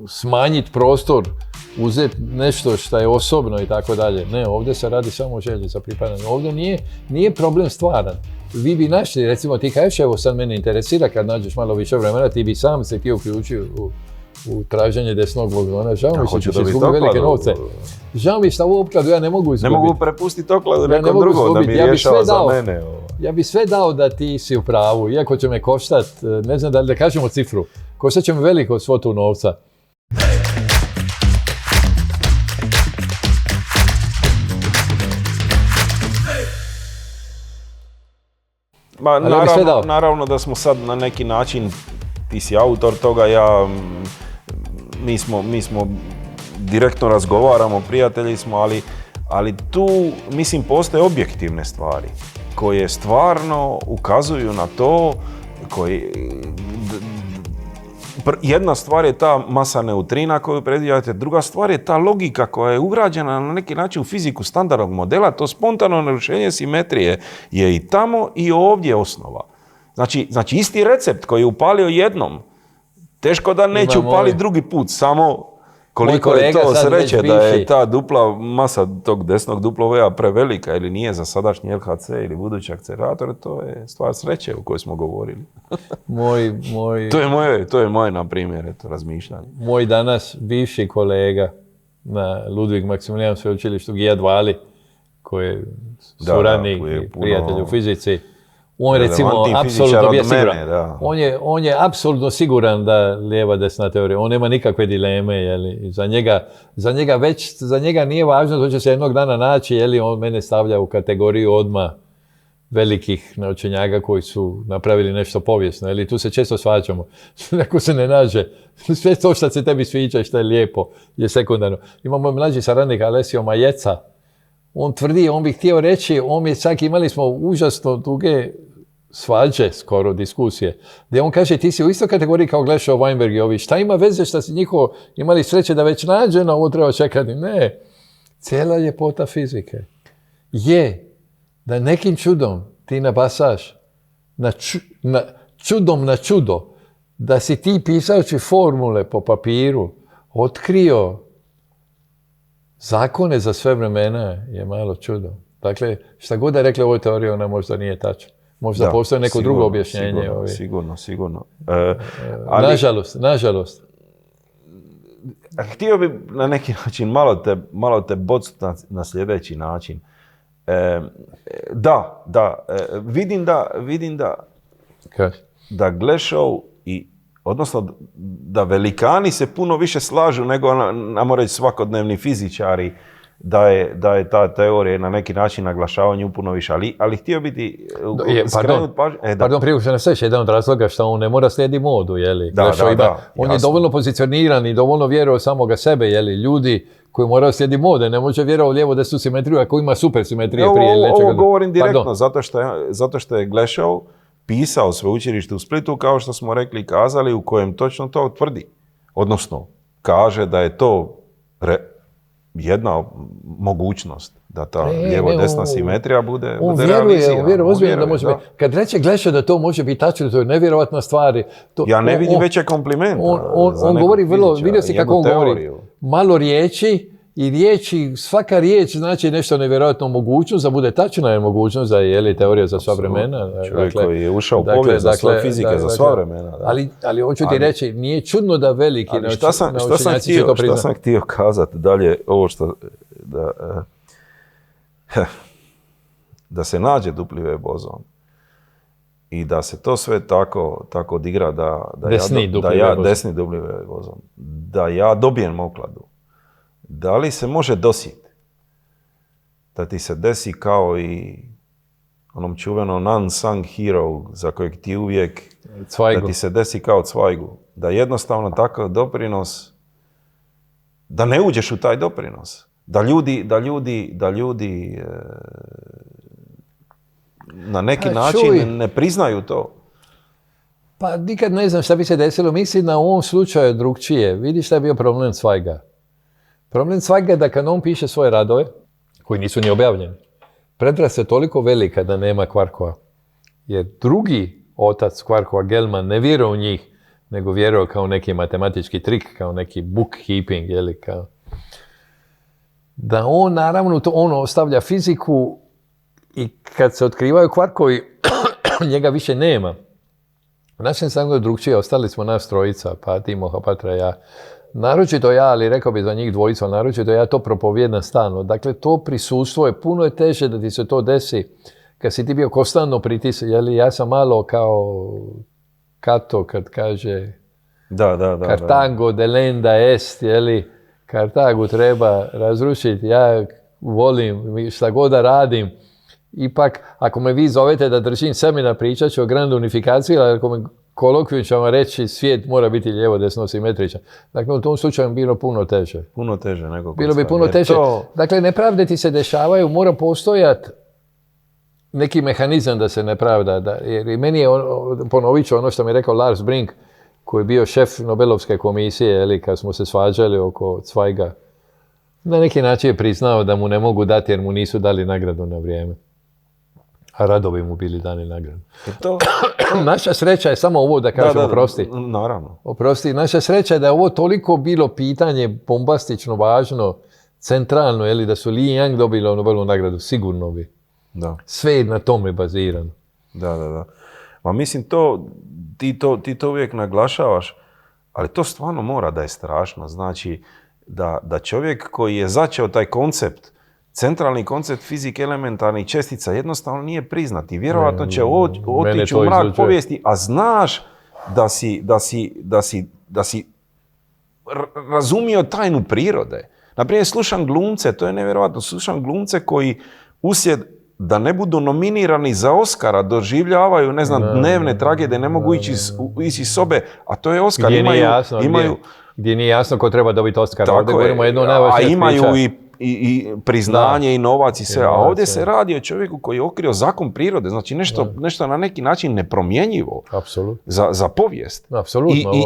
smanjiti prostor, uzeti nešto što je osobno i tako dalje. Ne, ovdje se radi samo o želji za pripadanje. Ovdje nije problem stvaran. Vi bi našli, recimo ti kažeš, evo sad mene interesira kad nađeš malo više vremena, ti bi sam se ti uključio u traženje desnog vagona. Žao mi što ćeš izgubiti velike novce. Žao mi što ovu opkladu ja ne mogu izgubiti. Ne mogu prepustiti okladu nekom drugom da mi rješava za mene. Ja bi sve dao da ti si u pravu, iako će me koštat, ne znam da kažemo cifru, koštat će me veliko svotu novca. Naravno da smo sad na neki način, ti si autor toga, mi smo direktno razgovaramo, prijatelji smo, ali tu, mislim, postoje objektivne stvari koje stvarno ukazuju na to, jedna stvar je ta masa neutrina koju predviđate, druga stvar je ta logika koja je ugrađena na neki način u fiziku standardnog modela, to spontano narušenje simetrije je i tamo i ovdje osnova. Znači isti recept koji je upalio jednom, teško da neće upaliti drugi put, samo koliko je to sreće da je ta dupla masa tog desnog duplog prevelika ili nije za sadašnji LHC ili budući akcelerator, to je stvar sreće o kojoj smo govorili. To je moje, na primjer, razmišljanje. Moj danas bivši kolega na Ludwig Maximilian sveučilištu, Gijad Vali, koji je suradnik i prijatelj u fizici, on je recimo apsolutno bio siguran. On je apsolutno siguran da lijeva desna teorija. On nema nikakve dileme. Jeli. Za njega nije važno da će se jednog dana naći, jeli, on mene stavlja u kategoriju odmah velikih naučenjaka koji su napravili nešto povijesno. Jeli. Tu se često svađamo. Neko se ne nađe. Sve to što se tebi sviđa i što je lijepo je sekundarno. Imamo mlađi saradnik Alessio Majeca. On tvrdi, on bi htio reći, imali smo užasno duge svađe, skoro diskusije, gdje on kaže ti si u istoj kategoriji kao Glešov, Weinberg i ovi. Šta ima veze što si njihovo imali sreće da već nađeno, ovo treba čekati? Ne. Cijela ljepota fizike je da nekim čudom ti nabasaš čudom na čudo, da si ti pisajući formule po papiru otkrio zakone za sve vremena je malo čudo. Dakle, šta god da je rekla o ovoj teoriji, ona možda nije tačna. Možda postoji neko drugo objašnjenje. Sigurno. Nažalost. Htio bi na neki način malo te bociti na sljedeći način. Vidim da Glešov odnosno da velikani se puno više slažu nego, namo reći, svakodnevni fizičari, da je ta teorija na neki način naglašavanju puno više. Ali htio bi ti skrenut pažnju. Pardon, prije što ne sveći, jedan od razloga što on ne mora slijedi modu, jeli? On je dovoljno pozicioniran i dovoljno vjeruje samoga sebe, jeli? Ljudi koji moraju slijedi mode, ne može vjerovati u lijevo desnu simetriju, ako ima super simetrije prije ili nečega. Ovo govorim direktno, zato što je Glešov pisao sveučilište u Splitu, kao što smo rekli i kazali, u kojem točno to tvrdi. Odnosno, kaže da je to jedna mogućnost, da ta lijevo-desna simetrija bude realizirana. On vjeruje ozbiljno da može biti. Kad reče Glešov da to može biti tačno, to je nevjerovatna stvar. Ja ne vidim veće komplimenta. On govori vrlo, vidio si kako on govori, malo riječi, i svaka riječ znači nešto nevjerojatno mogućnost, da bude tačna je mogućnost da je teorija za sva vremena. Čovjek koji je ušao u povijest za sve fizike za sva vremena. Ali hoću ti reći, nije čudno da veliki naučenjaci će to priznati. Šta sam htio kazati dalje, ovo što da se nađe dupli bozon i da se to sve tako odigra desni dupli bozon, da ja dobijem okladu. Da li se može dositi da ti se desi kao i onom čuvenom unsung hero za kojeg ti uvijek Cvajgu. Da ti se desi kao Cvajgu, da jednostavno takav doprinos da ne uđeš u taj doprinos. Da ljudi na neki način ne priznaju to. Pa nikad ne znam šta bi se desilo. Mislim na ovom slučaju drugčije. Vidiš šta je bio problem Zweig'a. Problem Zweig'a je da kad on piše svoje radove, koji nisu ni objavljeni, predrasa je toliko velika da nema kvarkova. Jer drugi otac kvarkova, Gelman, ne vjeruje u njih, nego vjeruje kao neki matematički trik, kao neki bookkeeping, jeli, kao... Da on, naravno, on ostavlja fiziku i kad se otkrivaju kvarkovi, njega više nema. U našem sangu drugčije, ostali smo nas trojica, pa Timo, Patra i ja. Naročito ja, ali rekao bi za njih dvojicu, ali naročito ja to propovijedam stalno. Dakle, to prisustvo je puno teže da ti se to desi kad si ti bio konstantno pritisak. Ja sam malo kao Kato kad kaže Kartango delenda est, Kartagu treba razrušiti. Ja volim šta god da radim. Ipak, ako me vi zovete da držim seminar, pričat ću o grand unifikaciji, ali ako me kolokviju ću vam reći svijet mora biti lijevo, desno, simetričan. Dakle, u tom slučaju bilo puno teže. Puno teže nego bilo bi puno teže. Dakle, nepravde ti se dešavaju, mora postojati neki mehanizam da se nepravda. Jer i meni je, ponovit ću ono što mi je rekao Lars Brink, koji je bio šef Nobelovske komisije, kad smo se svađali oko Zweig'a. Na neki način je priznao da mu ne mogu dati jer mu nisu dali nagradu na vrijeme. A rado bi mu bili dani nagradu. Naša sreća je samo ovo da kažem oprosti. Naravno. Oprosti. Naša sreća je da je ovo toliko bilo pitanje bombastično, važno, centralno, da su Li i Yang dobili Nobelovu nagradu. Sigurno bi. Da. Sve je na tome bazirano. Da. Ma mislim, ti to uvijek naglašavaš, ali to stvarno mora da je strašno. Znači, da čovjek koji je začeo taj koncept, centralni koncept fizike elementarnih čestica, jednostavno nije priznat i vjerojatno će otići u mrak povijesti, a znaš da si razumio tajnu prirode. Naprimjer, slušam glumce, to je nevjerojatno, slušam glumce koji uslijed da ne budu nominirani za Oscara, doživljavaju, dnevne tragedije, ne mogu ići iz sobe, a to je Oscar. Gdje nije jasno ko treba dobiti Oscar. Ovdje govorimo jedno najvažnije priča. A imaju i priznanje i novac i sve. A ovdje se radi o čovjeku koji je otkrio zakon prirode. Znači nešto na neki način nepromjenjivo za povijest.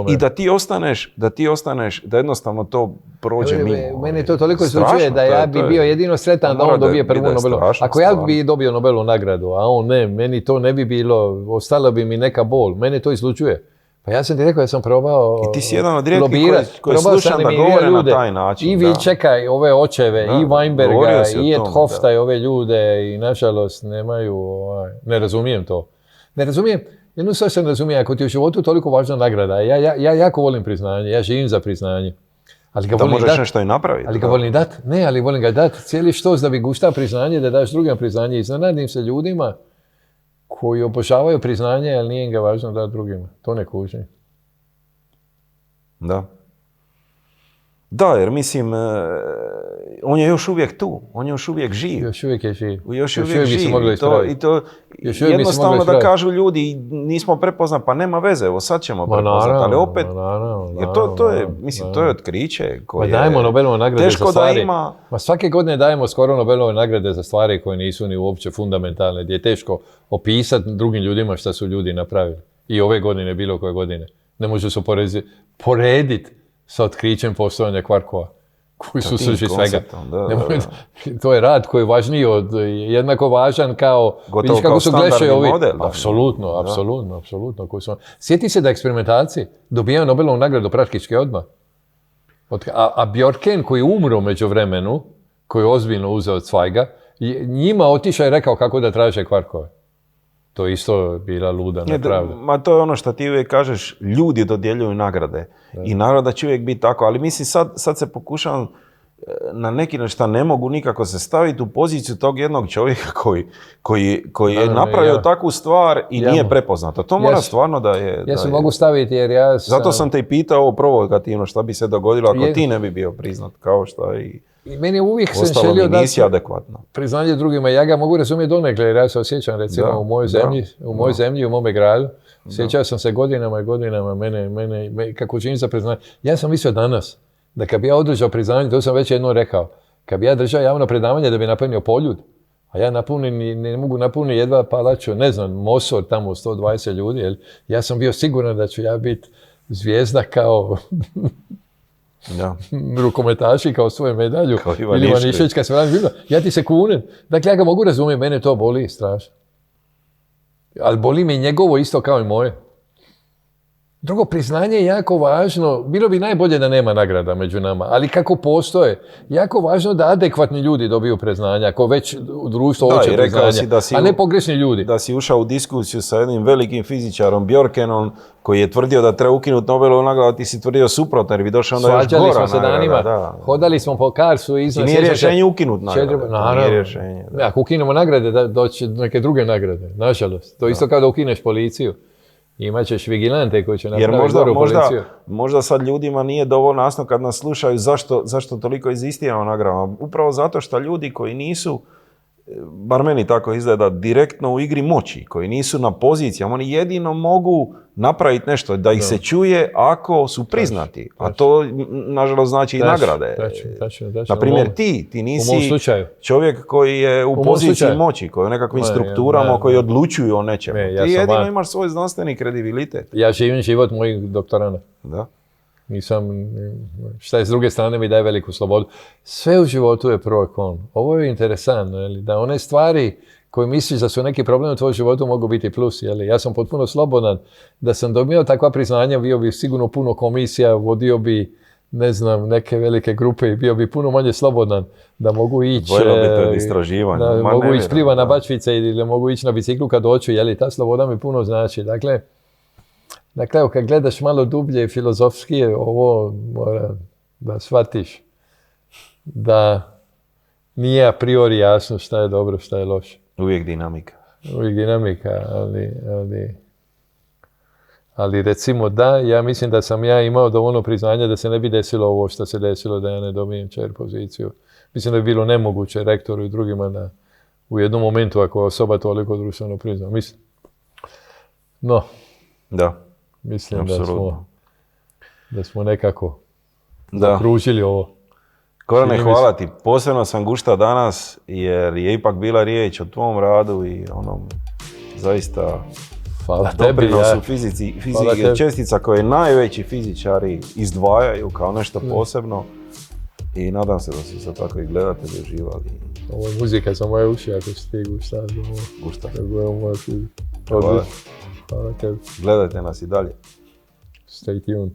I da ti ostaneš, da jednostavno to prođe mimo. Mene to toliko slučuje da ja bi bio jedino sretan da on dobije prvu Nobelovu. Ako ja bi dobio Nobelovu nagradu, a on ne, meni to ne bi bilo, ostala bi mi neka bol. Mene to izlučuje. Pa ja sam ti rekao, ja sam probao lobirat. I ti si jedan od rijetkih koji slušam da govore na taj način. I vi čekaj ove očeve, i Weinberga, i Ed Hofta i ove ljude i nažalost nemaju, ne razumijem to. Ne razumijem, jednu stvar sam razumijem, ako ti je u životu toliko važna nagrada, ja jako volim priznanje, ja živim za priznanje. Ali ga da možeš nešto i napraviti. Ali ga volim dati, ne, ali volim ga dati cijeli štos da bi gušta priznanje, da daš drugim priznanje. Iznenadim se ljudima koji obožavaju priznanje, ali nije im ga važno dati drugima. To ne kuži. Da. Da, jer mislim, on je još uvijek tu. On je još uvijek živ. Još uvijek je živ. Još uvijek živ. I to jednostavno da kažu ljudi, nismo prepoznati, pa nema veze, evo sad ćemo prepoznati. Ali opet, jer to je, mislim, to je otkriće koje je dajemo Nobelovu nagrade teško za stvari. Da ima. Svake godine dajemo skoro Nobelove nagrade za stvari koje nisu ni uopće fundamentalne, gdje je teško opisati drugim ljudima šta su ljudi napravili. I ove godine, bilo koje godine. Ne može se porediti sa otkrićem postojanja kvarkova, koji su srži svega. To je rad koji je važniji jednako važan kao... Gotovo kao standardni model. Apsolutno. Sjeti se da eksperimentalci dobijaju Nobelovu nagradu praktički odmah. A Bjorken, koji je umro u međuvremenu, koji je ozbiljno uzeo od Zweig'a, njima otišao i rekao kako da traže kvarkove. To isto bila luda nepravda. Ma to je ono što ti uvijek kažeš, ljudi dodjeljuju nagrade. Da. I naravno da će uvijek biti tako, ali mislim sad se pokušavam na neki način šta ne mogu nikako se staviti u poziciju tog jednog čovjeka koji je napravio takvu stvar i nije prepoznato. To mora stvarno da je... Ja se mogu staviti jer ja sam... Zato sam te i pitao ovo provokativno šta bi se dogodilo ako ti ne bi bio priznat kao što i... I meni uvijek sam želio dati priznanje drugima. Ja ga mogu razumjeti donekle, jer ja se osjećam recimo u mojoj zemlji, u mome gradu. Sjećao sam se godinama i godinama mene kako činim za priznanje. Ja sam mislio danas, da kad bi ja održao priznanje, to sam već jednom rekao, kad bi ja držao javno predavanje da bi napunio Poljud, a ja ne mogu napuniti jedva palaču, ne znam, Mosor tamo 120 ljudi, jer ja sam bio siguran da ću ja biti zvijezda kao rukometaši, kao svoju medalju. Kao Ili Ivanišević kad se vrati bilo. Ja ti se kunem. Dakle, ja ga mogu razumjeti, mene to boli strašno. Ali boli me njegovo isto kao i moje. Drugo, priznanje je jako važno. Bilo bi najbolje da nema nagrada među nama, ali kako postoje, jako važno da adekvatni ljudi dobiju priznanja, ako već u društvu hoće priznanja, a ne pogrešni ljudi. Da si ušao u diskusiju sa jednim velikim fizičarom, Bjorkenom, koji je tvrdio da treba ukinuti Nobelovu nagradu, ti si tvrdio suprotno, jer bi došao onda još gora nagrada. Svađali smo se danima, hodali smo po Karsu iznad. Nije rješenje ukinuti nagrade. Naravno. Nije rješenje. Ako ukinemo nagrade, da doći neke druge nagrade, nažalost. To isto kao da ukineš policiju. Imaćeš vigilante koji će napraviti goru policiju. Možda sad ljudima nije dovoljno jasno kad nas slušaju zašto toliko inzistiramo na nagradama. Upravo zato što ljudi koji nisu, bar meni tako izgleda, direktno u igri moći, koji nisu na pozicijama, oni jedino mogu napraviti nešto, da ih se čuje ako su priznati. A to, nažalost, znači i nagrade. Na primjer, ti nisi čovjek koji je u poziciji moći, koji je u nekakvim strukturama koji odlučuju o nečemu. Ti jedino imaš svoj znanstveni kredibilitet. Ja živim život mojih doktorana. Da. Šta je s druge strane mi daje veliku slobodu. Sve u životu je pro i kon. Ovo je interesantno, da one stvari koje misliš da su neki problem u tvojom životu mogu biti plus. Ja sam potpuno slobodan. Da sam dobio takva priznanja, bio bi sigurno puno komisija, vodio bi, ne znam, neke velike grupe i bio bi puno manje slobodan da mogu ići mogu ići pliva na bačvice ili mogu ići na biciklu kad hoću. Ta sloboda mi puno znači. Dakle, kad gledaš malo dublje i filozofski, ovo mora da shvatiš da nije a priori jasno šta je dobro, šta je loše. Uvijek dinamika, ali recimo da, ja mislim da sam ja imao dovoljno priznanja da se ne bi desilo ovo što se desilo, da ja ne dobijem chair poziciju. Mislim da bi bilo nemoguće rektoru i drugima da u jednom momentu ako osoba toliko društveno prizna. Mislim. No. Da. Mislim da smo nekako zakružili ovo. Korane, hvala ti. Posebno sam gušta danas jer je ipak bila riječ o tvom radu i onom zaista doprinosu fizike čestica koje najveći fizičari izdvajaju kao nešto posebno. I nadam se da su se tako i gledatelji uživali. Ovo je muzika za moje uši ako si ti gušta. Gušta. Hvala tebi. Gledajte nas i dalje. Stay tuned.